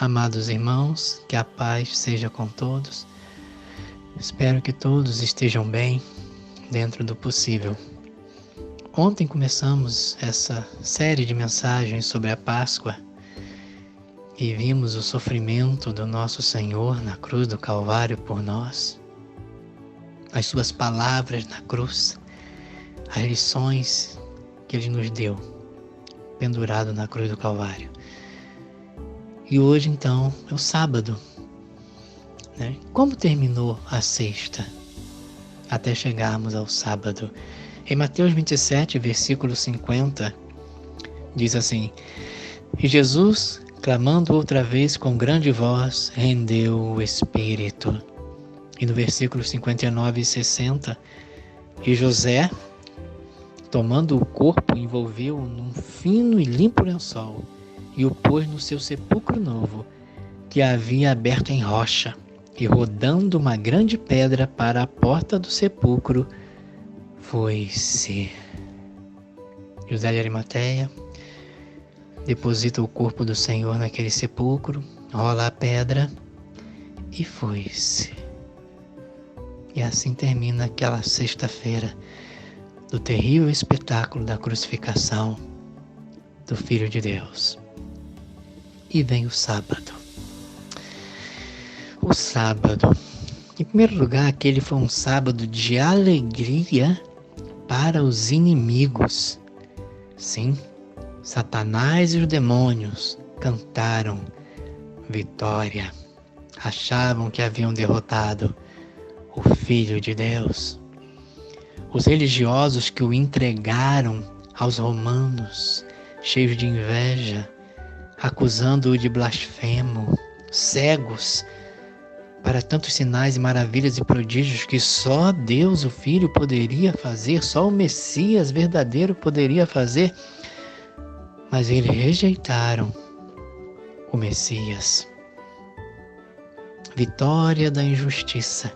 Amados irmãos, que a paz seja com todos. Espero que todos estejam bem, dentro do possível. Ontem começamos essa série de mensagens sobre a Páscoa e vimos o sofrimento do nosso Senhor na cruz do Calvário por nós, as suas palavras na cruz, as lições que Ele nos deu, pendurado na cruz do Calvário. E hoje, então, é o sábado, né? Como terminou a sexta, até chegarmos ao sábado? Em Mateus 27, versículo 50, diz assim: E Jesus, clamando outra vez com grande voz, rendeu o Espírito. E no versículo 59 e 60, e José, tomando o corpo, envolveu-o num fino e limpo lençol, e o pôs no seu sepulcro novo, que havia aberto em rocha, e rodando uma grande pedra para a porta do sepulcro, foi-se. José de Arimateia deposita o corpo do Senhor naquele sepulcro, rola a pedra e foi-se. E assim termina aquela sexta-feira do terrível espetáculo da crucificação do Filho de Deus. E vem o sábado. O sábado. Em primeiro lugar, aquele foi um sábado de alegria para os inimigos. Sim, Satanás e os demônios cantaram vitória. Achavam que haviam derrotado o Filho de Deus. Os religiosos que o entregaram aos romanos, cheios de inveja, acusando-o de blasfemo, cegos para tantos sinais e maravilhas e prodígios que só Deus, o Filho, poderia fazer, só o Messias verdadeiro poderia fazer. Mas eles rejeitaram o Messias. Vitória da injustiça,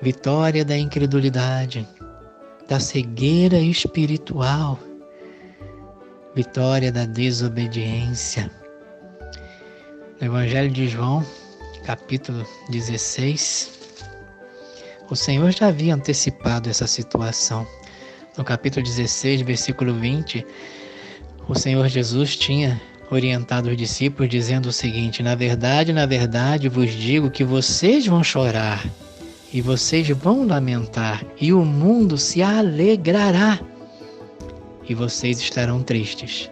vitória da incredulidade, da cegueira espiritual, vitória da desobediência. No Evangelho de João, capítulo 16, o Senhor já havia antecipado essa situação. No capítulo 16, versículo 20, o Senhor Jesus tinha orientado os discípulos dizendo o seguinte: na verdade vos digo que vocês vão chorar e vocês vão lamentar e o mundo se alegrará e vocês estarão tristes,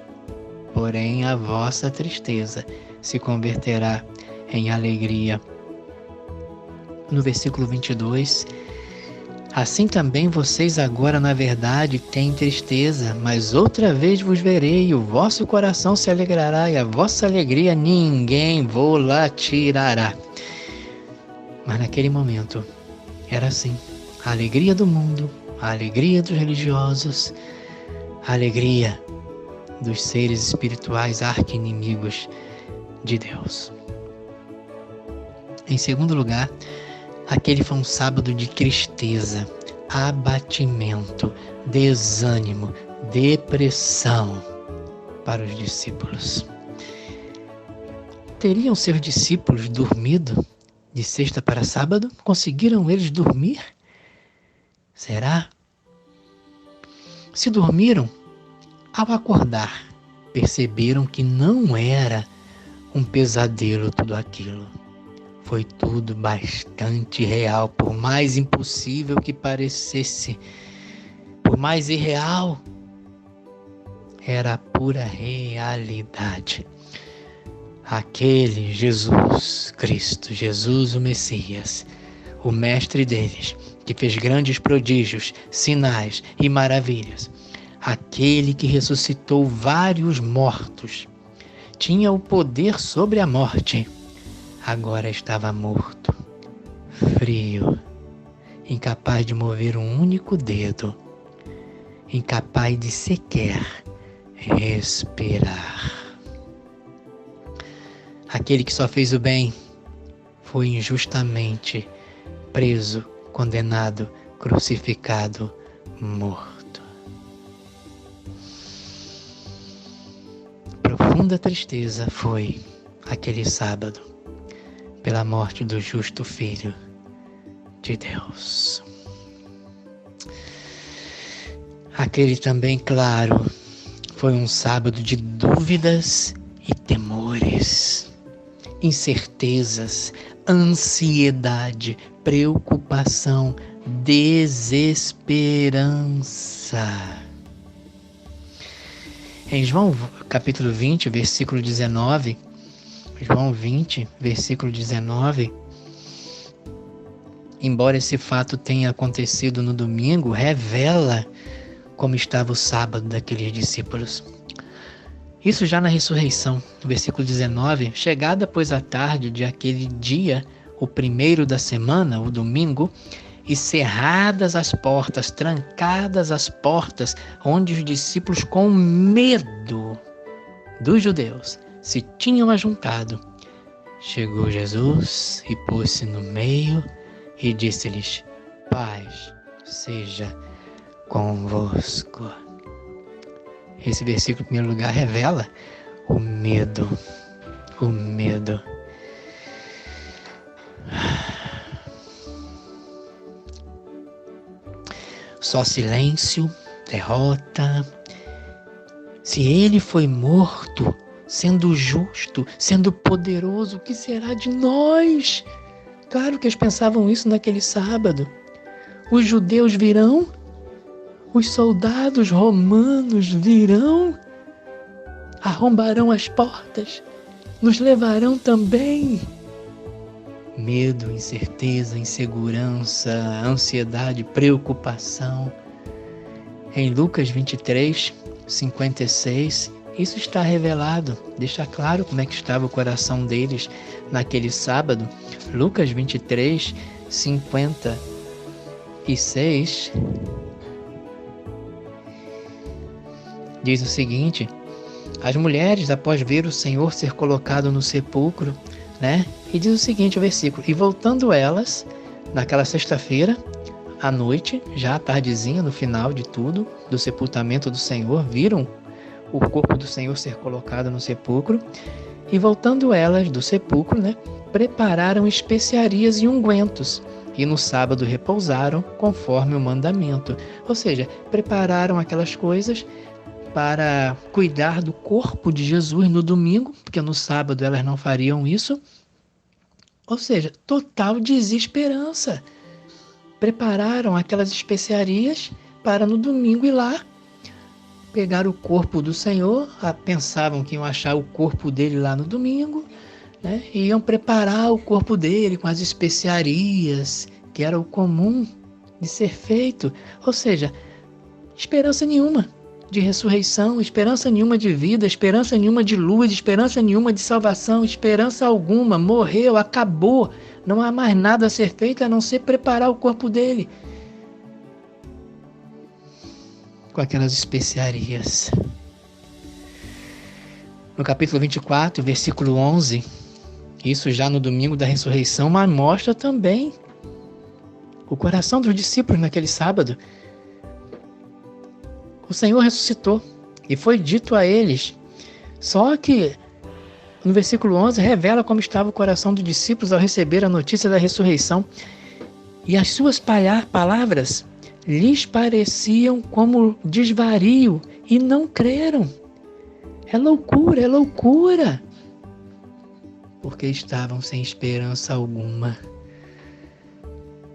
porém a vossa tristeza se converterá em alegria. No versículo 22, assim também vocês agora na verdade têm tristeza, mas outra vez vos verei, e o vosso coração se alegrará, e a vossa alegria ninguém vô-la tirará. Mas naquele momento era assim: a alegria do mundo, a alegria dos religiosos, a alegria dos seres espirituais arqui-inimigos de Deus. Em segundo lugar, aquele foi um sábado de tristeza, abatimento, desânimo, depressão para os discípulos. Teriam seus discípulos dormido de sexta para sábado? Conseguiram eles dormir? Será? Se dormiram, ao acordar, perceberam que não era um pesadelo tudo aquilo. Foi tudo bastante real, por mais impossível que parecesse, por mais irreal, era a pura realidade. Aquele Jesus Cristo, Jesus o Messias, o mestre deles, que fez grandes prodígios, sinais e maravilhas, aquele que ressuscitou vários mortos, tinha o poder sobre a morte, agora estava morto, frio, incapaz de mover um único dedo, incapaz de sequer respirar. Aquele que só fez o bem foi injustamente preso, condenado, crucificado, morto. Profunda tristeza foi aquele sábado pela morte do justo Filho de Deus. Aquele também, claro, foi um sábado de dúvidas e temores, incertezas, ansiedade, preocupação, desesperança. Em João capítulo 20, versículo 19, João 20, versículo 19, embora esse fato tenha acontecido no domingo, revela como estava o sábado daqueles discípulos. Isso já na ressurreição, no versículo 19, chegada pois a tarde de aquele dia, o primeiro da semana, o domingo, e cerradas as portas, trancadas as portas, onde os discípulos com medo dos judeus se tinham ajuntado, chegou Jesus e pôs-se no meio e disse-lhes: paz seja convosco. Esse versículo, em primeiro lugar, revela o medo. O medo. Só silêncio, derrota. Se ele foi morto, sendo justo, sendo poderoso, o que será de nós? Claro que eles pensavam isso naquele sábado. Os judeus virão? Os soldados romanos virão? Arrombarão as portas? Nos levarão também? Medo, incerteza, insegurança, ansiedade, preocupação. Em Lucas 23, 56, isso está revelado, deixa claro como é que estava o coração deles naquele sábado. Lucas 23, 56, diz o seguinte: as mulheres, após ver o Senhor ser colocado no sepulcro, e diz o seguinte, o versículo: e voltando elas, naquela sexta-feira, à noite, já à tardezinha, no final de tudo, do sepultamento do Senhor, viram o corpo do Senhor ser colocado no sepulcro, e voltando elas do sepulcro, prepararam especiarias e ungüentos, e no sábado repousaram, conforme o mandamento. Ou seja, prepararam aquelas coisas para cuidar do corpo de Jesus no domingo, porque no sábado elas não fariam isso. Ou seja, total desesperança. Prepararam aquelas especiarias para no domingo ir lá pegar o corpo do Senhor. Pensavam que iam achar o corpo dele lá no domingo, e iam preparar o corpo dele com as especiarias, que era o comum de ser feito. Ou seja, esperança nenhuma de ressurreição, esperança nenhuma de vida, esperança nenhuma de luz, esperança nenhuma de salvação, esperança alguma, morreu, acabou, não há mais nada a ser feito a não ser preparar o corpo dele com aquelas especiarias. No capítulo 24, versículo 11, isso já no domingo da ressurreição, mas mostra também o coração dos discípulos naquele sábado. O Senhor ressuscitou e foi dito a eles. Só que no versículo 11 revela como estava o coração dos discípulos ao receber a notícia da ressurreição. E as suas palavras lhes pareciam como desvario e não creram. É loucura. Porque estavam sem esperança alguma.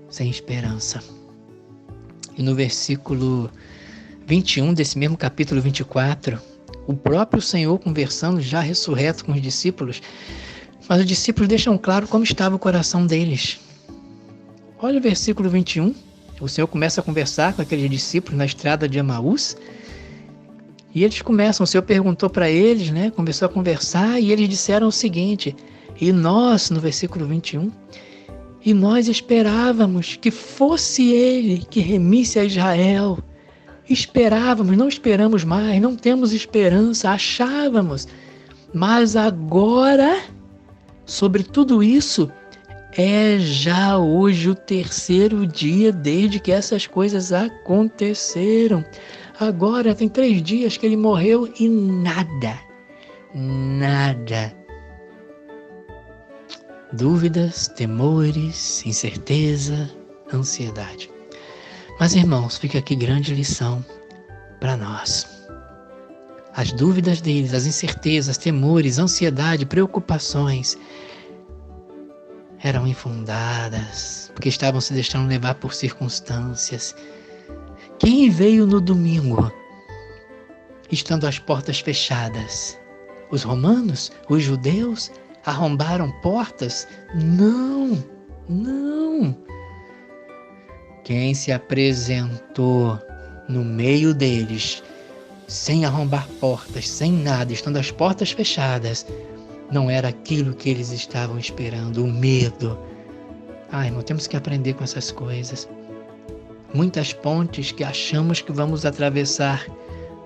Sem esperança. E no versículo 21 desse mesmo capítulo 24, o próprio Senhor conversando já ressurreto com os discípulos, mas os discípulos deixam claro como estava o coração deles. Olha o versículo 21, o Senhor começa a conversar com aqueles discípulos na estrada de Emaús, e eles começam, o Senhor perguntou para eles, começou a conversar, e eles disseram o seguinte: e nós, no versículo 21, e nós esperávamos que fosse Ele que remisse a Israel. Esperávamos, não esperamos mais, não temos esperança, achávamos. Mas agora, sobre tudo isso, é já hoje o terceiro dia desde que essas coisas aconteceram. Agora tem 3 dias que ele morreu e nada Dúvidas, temores, incerteza, ansiedade. Mas, irmãos, fica aqui grande lição para nós. As dúvidas deles, as incertezas, temores, ansiedade, preocupações eram infundadas, porque estavam se deixando levar por circunstâncias. Quem veio no domingo, estando as portas fechadas? Os romanos? Os judeus? Arrombaram portas? Não, não. Quem se apresentou no meio deles, sem arrombar portas, sem nada, estando as portas fechadas, não era aquilo que eles estavam esperando, o medo. Irmão, temos que aprender com essas coisas. Muitas pontes que achamos que vamos atravessar,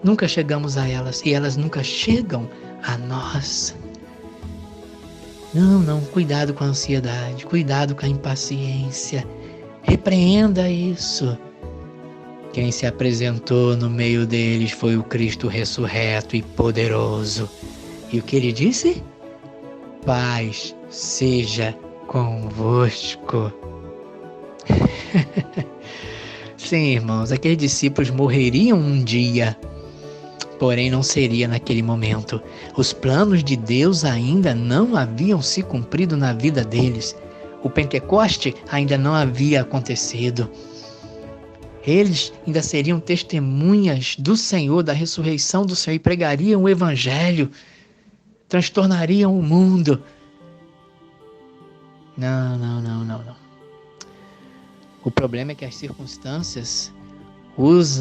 nunca chegamos a elas e elas nunca chegam a nós. Não, cuidado com a ansiedade, cuidado com a impaciência. Repreenda isso. Quem se apresentou no meio deles foi o Cristo ressurreto e poderoso. E o que ele disse? Paz seja convosco. Sim, irmãos, aqueles discípulos morreriam um dia, porém não seria naquele momento. Os planos de Deus ainda não haviam se cumprido na vida deles. O Pentecoste ainda não havia acontecido. Eles ainda seriam testemunhas do Senhor, da ressurreição do Senhor, e pregariam o Evangelho, transtornariam o mundo. Não. O problema é que as circunstâncias os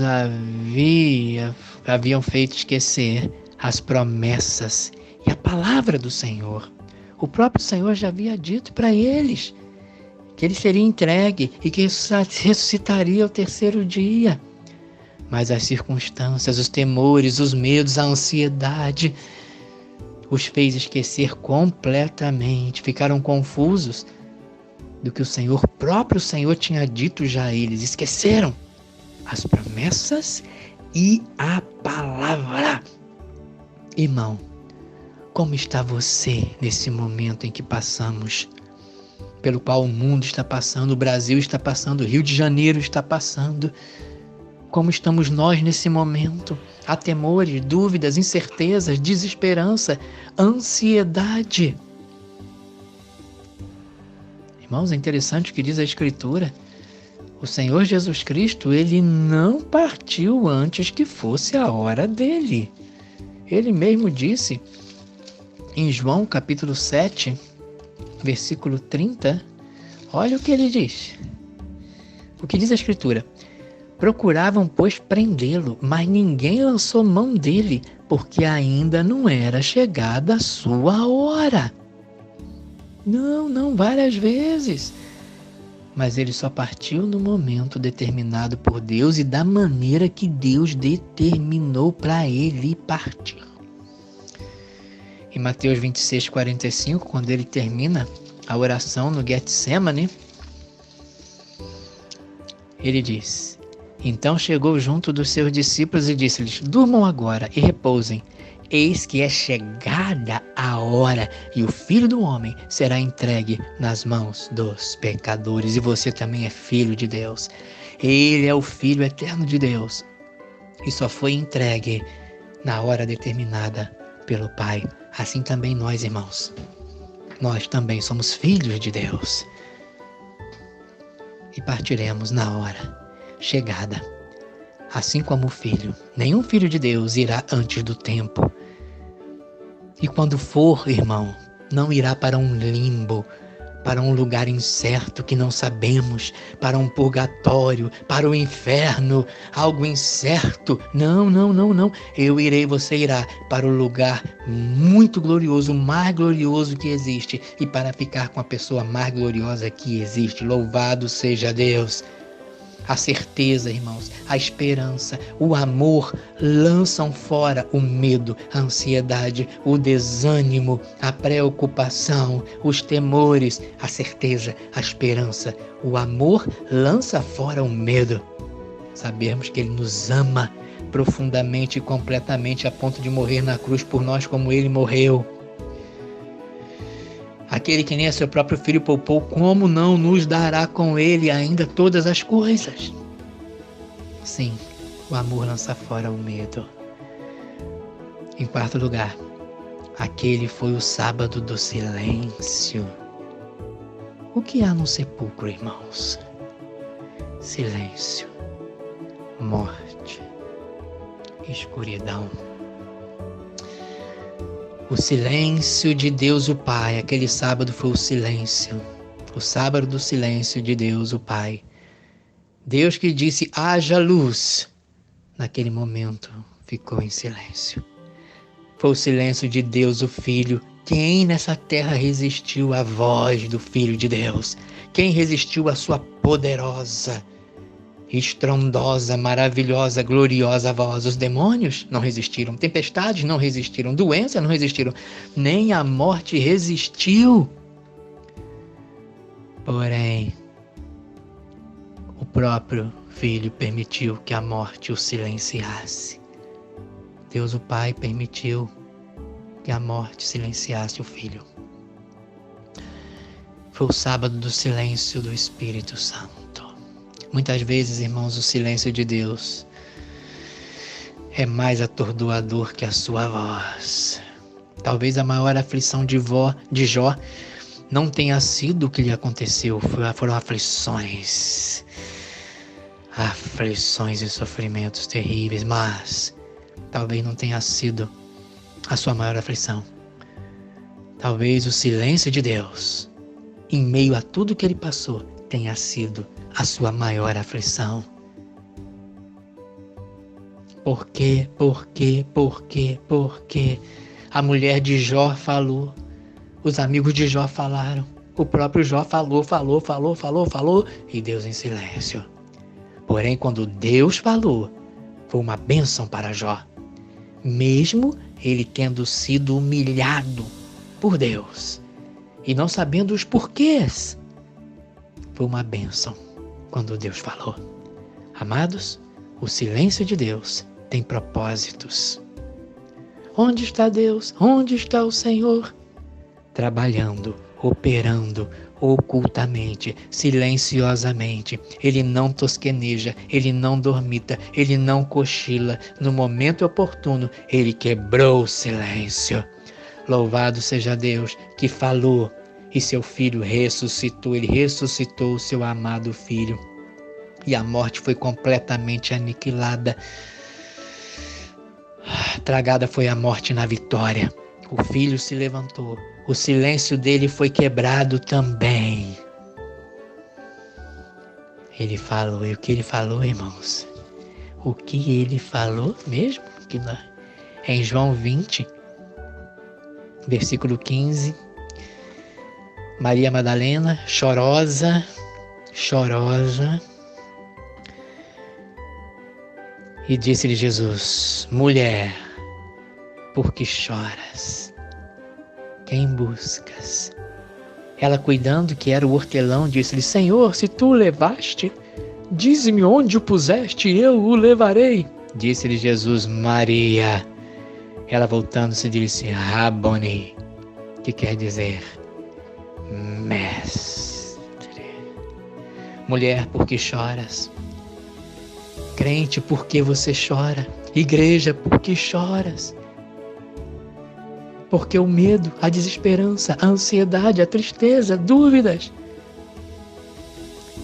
haviam feito esquecer as promessas e a palavra do Senhor. O próprio Senhor já havia dito para eles que ele seria entregue e que ressuscitaria ao terceiro dia. Mas as circunstâncias, os temores, os medos, a ansiedade os fez esquecer completamente. Ficaram confusos do que o próprio Senhor tinha dito já a eles. Esqueceram as promessas e a palavra. Irmão, como está você nesse momento em que passamos? Pelo qual o mundo está passando, o Brasil está passando, o Rio de Janeiro está passando. Como estamos nós nesse momento? Há temores, dúvidas, incertezas, desesperança, ansiedade. Irmãos, é interessante o que diz a Escritura. O Senhor Jesus Cristo, ele não partiu antes que fosse a hora dele. Ele mesmo disse em João capítulo 7, versículo 30, olha o que ele diz. O que diz a Escritura? Procuravam, pois, prendê-lo, mas ninguém lançou mão dele, porque ainda não era chegada a sua hora. Não, várias vezes. Mas ele só partiu no momento determinado por Deus e da maneira que Deus determinou para ele partir. Em Mateus 26, 45, quando ele termina a oração no Getsemane, ele diz: então chegou junto dos seus discípulos e disse-lhes: durmam agora e repousem. Eis que é chegada a hora e o Filho do Homem será entregue nas mãos dos pecadores. E você também é filho de Deus. Ele é o Filho eterno de Deus e só foi entregue na hora determinada pelo Pai. Assim também nós, irmãos. Nós também somos filhos de Deus e partiremos na hora chegada. Assim como o filho, nenhum filho de Deus irá antes do tempo. E quando for, irmão, não irá para um limbo, para um lugar incerto que não sabemos, para um purgatório, para o inferno, algo incerto. Não. Eu irei, você irá para o lugar muito glorioso, o mais glorioso que existe, e para ficar com a pessoa mais gloriosa que existe. Louvado seja Deus! A certeza, irmãos, a esperança, o amor lançam fora o medo, a ansiedade, o desânimo, a preocupação, os temores. A certeza, a esperança, o amor lança fora o medo. Sabermos que Ele nos ama profundamente e completamente a ponto de morrer na cruz por nós como Ele morreu. aquele que nem a seu próprio filho poupou, como não nos dará com ele ainda todas as coisas? Sim, o amor lança fora o medo. Em quarto lugar, aquele foi o sábado do silêncio. O que há no sepulcro, irmãos? Silêncio, morte, escuridão. O silêncio de Deus o Pai, aquele sábado foi o silêncio. O sábado do silêncio de Deus o Pai. Deus que disse, haja luz, naquele momento ficou em silêncio. Foi o silêncio de Deus o Filho. Quem nessa terra resistiu à voz do Filho de Deus? Quem resistiu à sua poderosa, estrondosa, maravilhosa, gloriosa voz? Os demônios não resistiram, tempestades não resistiram, doenças não resistiram, nem a morte resistiu. Porém, o próprio Filho permitiu que a morte o silenciasse. Deus o Pai permitiu que a morte silenciasse o Filho. Foi o sábado do silêncio do Espírito Santo. Muitas vezes, irmãos, o silêncio de Deus é mais atordoador que a sua voz. Talvez a maior aflição de Jó não tenha sido o que lhe aconteceu, foram aflições e sofrimentos terríveis, mas talvez não tenha sido a sua maior aflição. Talvez o silêncio de Deus, em meio a tudo que ele passou, tenha sido a sua maior aflição. Por quê? A mulher de Jó falou, os amigos de Jó falaram, o próprio Jó falou, e Deus em silêncio. Porém, quando Deus falou, foi uma bênção para Jó. Mesmo ele tendo sido humilhado por Deus e não sabendo os porquês, foi uma bênção quando Deus falou. Amados, o silêncio de Deus tem propósitos. Onde está Deus? Onde está o Senhor? Trabalhando, operando ocultamente, silenciosamente. Ele não tosqueneja, ele não dormita, ele não cochila. No momento oportuno, ele quebrou o silêncio. Louvado seja Deus que falou e seu filho ressuscitou. Ele ressuscitou o seu amado filho. E a morte foi completamente aniquilada. Tragada foi a morte na vitória. O filho se levantou. O silêncio dele foi quebrado também. Ele falou. E o que ele falou, irmãos? O que ele falou mesmo? Em João 20, versículo 15. Maria Madalena, chorosa. E disse-lhe Jesus, mulher, por que choras? Quem buscas? Ela, cuidando que era o hortelão, disse-lhe, Senhor, se tu o levaste, dize-me onde o puseste, eu o levarei. Disse-lhe Jesus, Maria. Ela, voltando-se, disse, Raboni, que quer dizer, mestre. Mulher, por que choras? Crente, por que você chora? Igreja, por que choras? Porque o medo, a desesperança, a ansiedade, a tristeza, dúvidas.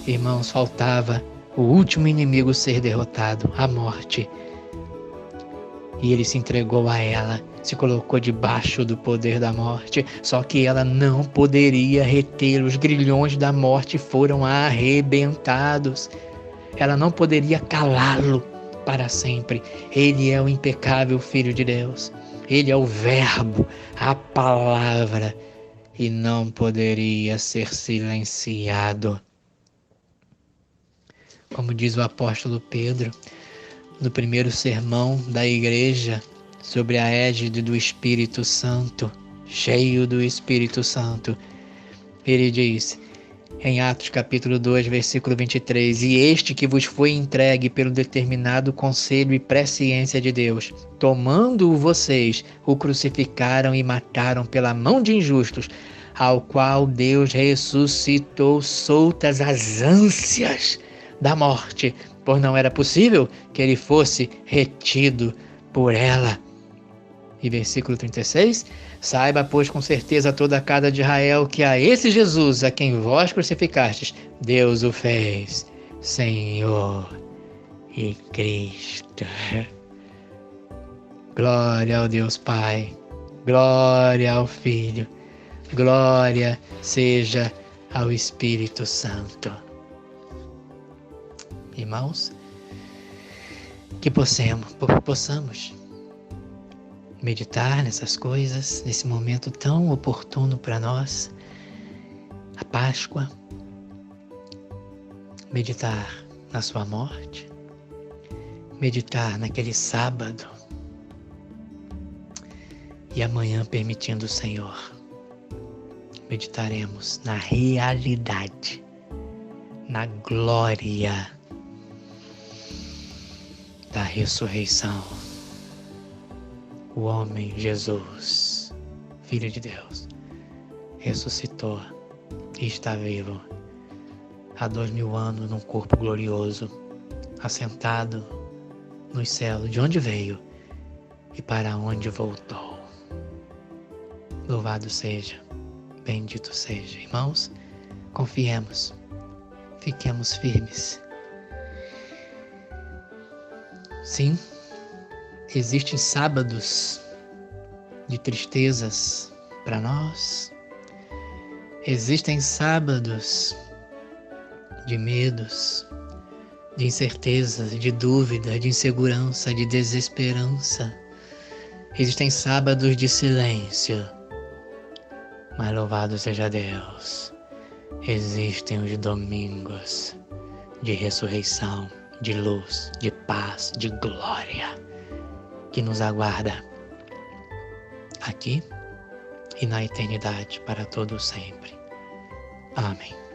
Irmãos, faltava o último inimigo ser derrotado, a morte. E ele se entregou a ela, se colocou debaixo do poder da morte, só que ela não poderia retê-lo. Os grilhões da morte foram arrebentados. Ela não poderia calá-lo para sempre. Ele é o impecável Filho de Deus. Ele é o Verbo, a palavra, e não poderia ser silenciado. Como diz o apóstolo Pedro, no primeiro sermão da igreja, sobre a égide do Espírito Santo, cheio do Espírito Santo, ele diz, em Atos capítulo 2, versículo 23, e este que vos foi entregue pelo determinado conselho e presciência de Deus, tomando-o vocês, o crucificaram e mataram pela mão de injustos, ao qual Deus ressuscitou soltas as ânsias da morte, pois não era possível que ele fosse retido por ela. E versículo 36, saiba, pois, com certeza toda a casa de Israel, que a esse Jesus, a quem vós crucificastes, Deus o fez Senhor e Cristo. Glória ao Deus Pai, glória ao Filho, glória seja ao Espírito Santo. Irmãos, que possamos meditar nessas coisas, nesse momento tão oportuno para nós, a Páscoa, meditar na sua morte, meditar naquele sábado, e amanhã, permitindo o Senhor, meditaremos na realidade, na glória da ressurreição. O homem Jesus, Filho de Deus, ressuscitou e está vivo há 2000 anos num corpo glorioso, assentado nos céus, de onde veio e para onde voltou. Louvado seja, bendito seja. Irmãos, confiemos, fiquemos firmes. Sim, existem sábados de tristezas para nós, existem sábados de medos, de incertezas, de dúvidas, de insegurança, de desesperança. Existem sábados de silêncio, mas louvado seja Deus, existem os domingos de ressurreição, de luz, de paz, de glória, que nos aguarda aqui e na eternidade para todo sempre. Amém.